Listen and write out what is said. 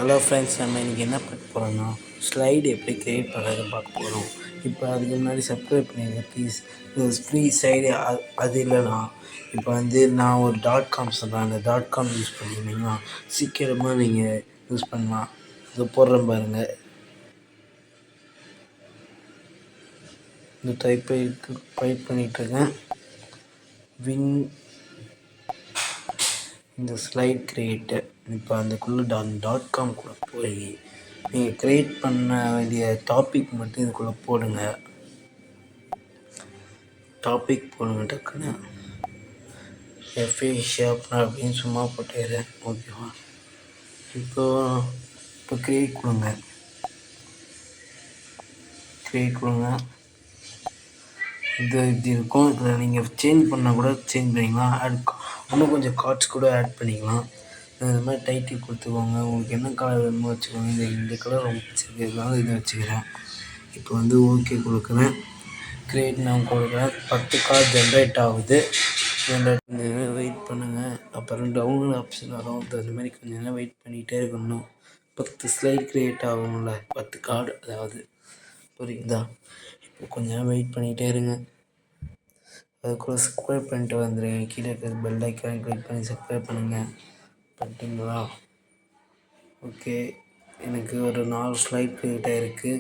Hello friends, நம்ம இன்றைக்கி என்ன பார்க்க போகிறோம்னா ஸ்லைடு எப்படி க்ரியேட் பண்ணுறதுன்னு பார்க்க போகிறோம். இப்போ அதுக்கு முன்னாடி சப்ஸ்கிரைப் பண்ணிடுங்க ப்ளீஸ். ஃப்ரீ சைடு அது இல்லைனா இப்போ நான் ஒரு .com சொல்கிறேன். அந்த .com யூஸ் பண்ணிங்கன்னா சீக்கிரமாக நீங்கள் யூஸ் பண்ணலாம். இது போடுறேன் பாருங்கள். இந்த டைப் பண்ணிகிட்ருக்கேன். இந்த ஸ்லைட் க்ரியேட்டர் இப்போ அதுக்குள்ளே .com கூட போய் நீங்கள் க்ரியேட் பண்ண வேண்டிய டாபிக் மட்டும் இதுக்குள்ளே போடுங்க. டக்குன்னு எஃப்ஏ ஷாப்னா அப்படின்னு சும்மா போட்டுறேன். ஓகேவா? இப்போ க்ரியேட் கொடுங்க. இது இப்படி இருக்கும். இதில் நீங்கள் சேஞ்ச் பண்ணால் கூட சேஞ்ச் பண்ணிக்கலாம். இன்னும் கொஞ்சம் கார்ட்ஸ் கூட ஆட் பண்ணிக்கலாம். இந்த மாதிரி டைட்டில் கொடுத்துக்கோங்க. உங்களுக்கு என்ன கலர் வேணுமோ வச்சுக்கோங்க. இந்த கலர் ரொம்ப பிடிச்சிருக்கிறதுனால இதை வச்சுக்கிறேன். இப்போ ஓகே கொடுக்குறேன். க்ரியேட் நான் கொடுக்குறேன். 10 கார்டு ஜென்ரேட் ஆகுது. வெயிட் பண்ணுங்கள். அப்புறம் டவுன்லோட் ஆப்ஷன் வரும். அது மாதிரி கொஞ்சம் நேரம் வெயிட் பண்ணிகிட்டே இருக்கணும். 10 ஸ்லைட் க்ரியேட் ஆகும்ல, 10 கார்டு அதாவது. புரியுதா? இப்போ கொஞ்சம் நேரம் வெயிட் பண்ணிகிட்டே இருங்க. அதுக்குள்ளே சப்ஸ்கிரைப் பண்ணிட்டு வந்துடுங்க. கீழே இருக்கிற பெல் ஐக்கான் கிளிக் பண்ணி சப்ஸ்கிரைப் பண்ணுங்கள். பண்ணிட்டீங்களா? ஓகே, எனக்கு ஒரு 4 ஸ்லைட் க்ரியேட் ஆகிருக்கு.